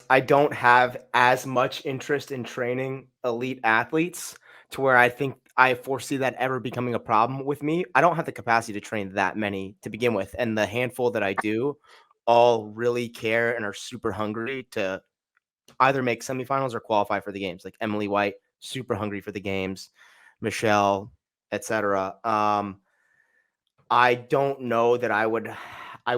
I don't have as much interest in training elite athletes to where I think I foresee that ever becoming a problem with me. I don't have the capacity to train that many to begin with, and the handful that I do all really care and are super hungry to either make semifinals or qualify for the games. Like Emily White, super hungry for the games, Michelle, etc. I don't know that I wouldn't I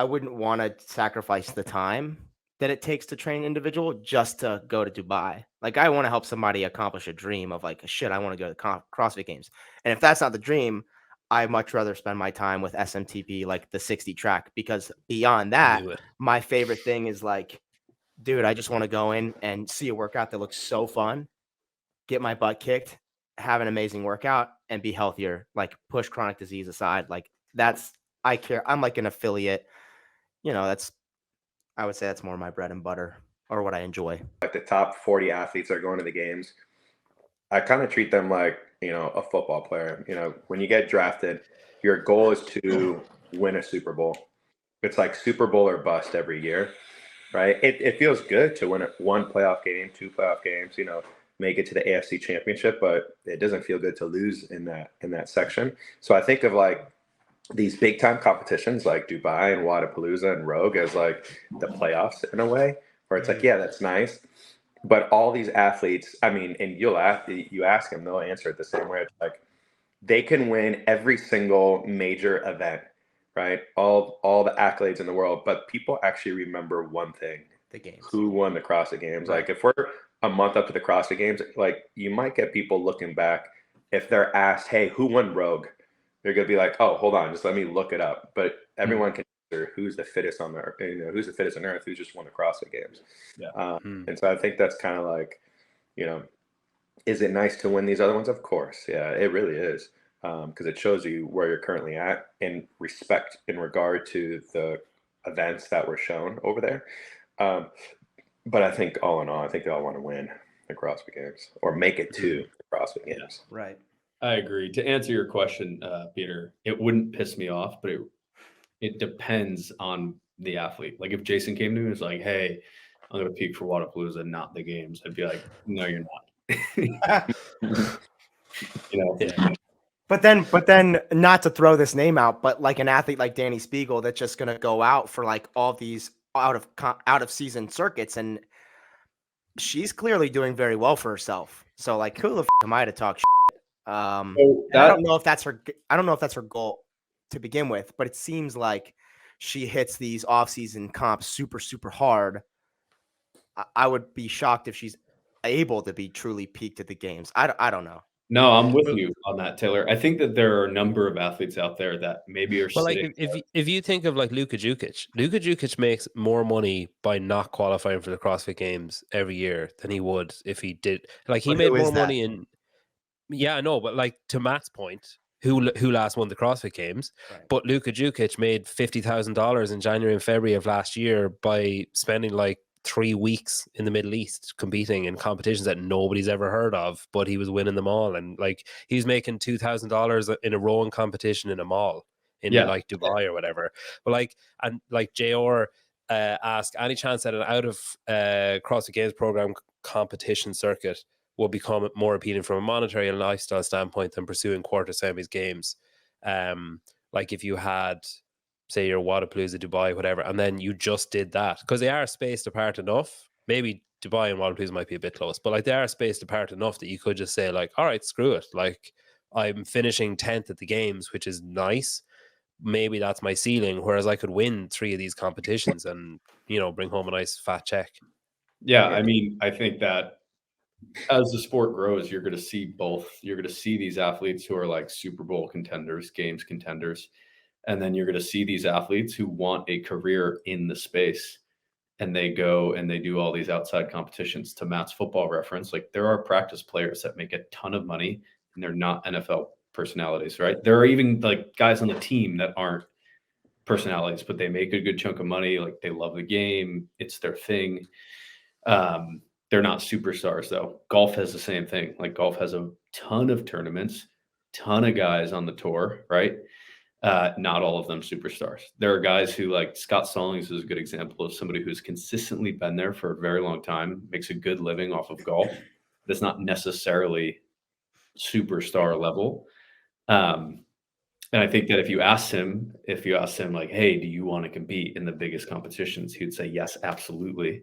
wouldn't want to sacrifice the time that it takes to train an individual just to go to Dubai. Like I want to help somebody accomplish a dream of like, shit, I want to go to the CrossFit games. And if that's not the dream, I much rather spend my time with SMTP, like the 60 track, because beyond that, Knew it. my favorite thing is like, dude, I just want to go in and see a workout that looks so fun, get my butt kicked, have an amazing workout, and be healthier. Like push chronic disease aside. Like that's I care. I'm like an affiliate. That's I would say that's more my bread and butter or what I enjoy. Like the top 40 athletes that are going to the games, I kind of treat them like, a football player. When you get drafted, your goal is to win a Super Bowl. It's like Super Bowl or bust every year, right? It feels good to win one playoff game, two playoff games, make it to the AFC Championship, but it doesn't feel good to lose in that section. So I think of like these big time competitions like Dubai and Wadapalooza and Rogue as like the playoffs in a way, where it's like, yeah, that's nice. But all these athletes, I mean, and you ask them, they'll answer it the same way. It's like they can win every single major event, right? All the accolades in the world, but people actually remember one thing: The games. who won the CrossFit Games. Right. Like if we're a month up to the CrossFit Games, like you might get people looking back if they're asked, "Hey, who won Rogue?" They're gonna be like, "Oh, hold on, just let me look it up." But everyone can answer who's the fittest on earth, who's the fittest on earth, who's just won the CrossFit Games. Yeah. And so I think that's kind of like, is it nice to win these other ones? Of course, yeah, it really is, because it shows you where you're currently at in respect in regard to the events that were shown over there. But I think all in all, I think they all want to win the CrossFit Games or make it to the CrossFit Games. Right. I agree. To answer your question, Peter, it wouldn't piss me off, but it depends on the athlete. Like if Jason came to me and was like, "Hey, I'm going to peak for Wadapalooza, not the games," I'd be like, "No, you're not." Yeah. But then not to throw this name out, but like an athlete like Danny Spiegel that's just going to go out for like all these out of season circuits, and she's clearly doing very well for herself. So like, who the am I to talk shit? I don't know if that's her goal to begin with, but it seems like she hits these off-season comps super, super hard. I would be shocked if she's able to be truly peaked at the games. I don't know. No, I'm with you on that, Taylor. I think that there are a number of athletes out there that maybe are Well, like sitting. if you think of like Luka Jukic makes more money by not qualifying for the CrossFit Games every year than he would if he did. Like he But made who is more that? money in. Yeah, I know, but like to Matt's point, who last won the CrossFit Games? Right. But Luka Jukic made $50,000 in January and February of last year by spending like 3 weeks in the Middle East competing in competitions that nobody's ever heard of, but he was winning them all, and like he was making $2,000 in a rowing competition in a mall in like Dubai or whatever. But like JR asked, any chance that an out of CrossFit Games program competition circuit will become more appealing from a monetary and lifestyle standpoint than pursuing quarter semis games? Like if you had, say, your Wadapalooza, Dubai, whatever, and then you just did that, because they are spaced apart enough. Maybe Dubai and Wadapalooza might be a bit close, but like they are spaced apart enough that you could just say like, all right, screw it. Like I'm finishing 10th at the games, which is nice. Maybe that's my ceiling. Whereas I could win 3 of these competitions and, bring home a nice fat check. Yeah, I mean, I think that as the sport grows, you're going to see both. You're going to see these athletes who are like Super Bowl contenders, games contenders, and then you're going to see these athletes who want a career in the space, and they go and they do all these outside competitions. To Matt's football reference, like there are practice players that make a ton of money and they're not NFL personalities, right? There are even like guys on the team that aren't personalities, but they make a good chunk of money. Like they love the game. It's their thing. They're not superstars though. Golf has the same thing. Like golf has a ton of tournaments, ton of guys on the tour, right? Not all of them superstars. There are guys who, like Scott Stallings is a good example of somebody who's consistently been there for a very long time, makes a good living off of golf. That's not necessarily superstar level. And I think that if you asked him like, hey, do you want to compete in the biggest competitions? He would say, yes, absolutely.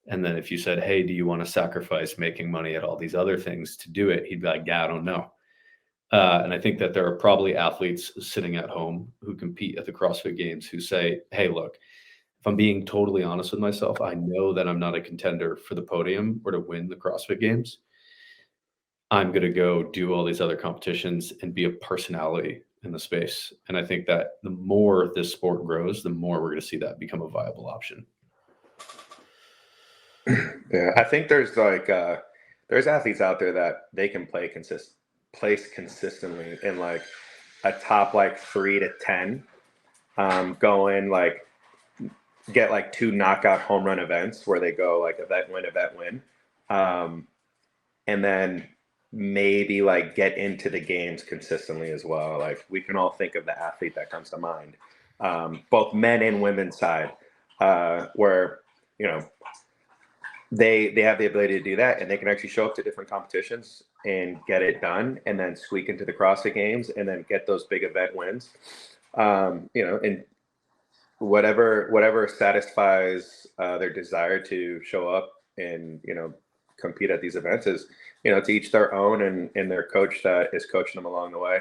And then if you said, hey, do you want to sacrifice making money at all these other things to do it? He'd be like, yeah, I don't know. And I think that there are probably athletes sitting at home who compete at the CrossFit Games who say, hey, look, if I'm being totally honest with myself, I know that I'm not a contender for the podium or to win the CrossFit Games. I'm going to go do all these other competitions and be a personality in the space. And I think that the more this sport grows, the more we're going to see that become a viable option. Yeah, I think there's like there's athletes out there that they can place consistently in like a top like 3 to 10, going like get like 2 knockout home run events where they go like event win, and then maybe like get into the games consistently as well. Like we can all think of the athlete that comes to mind, both men and women's side, where you know they have the ability to do that, and they can actually show up to different competitions and get it done, and then squeak into the CrossFit Games and then get those big event wins. And whatever satisfies their desire to show up and compete at these events is to each their own, and their coach that is coaching them along the way.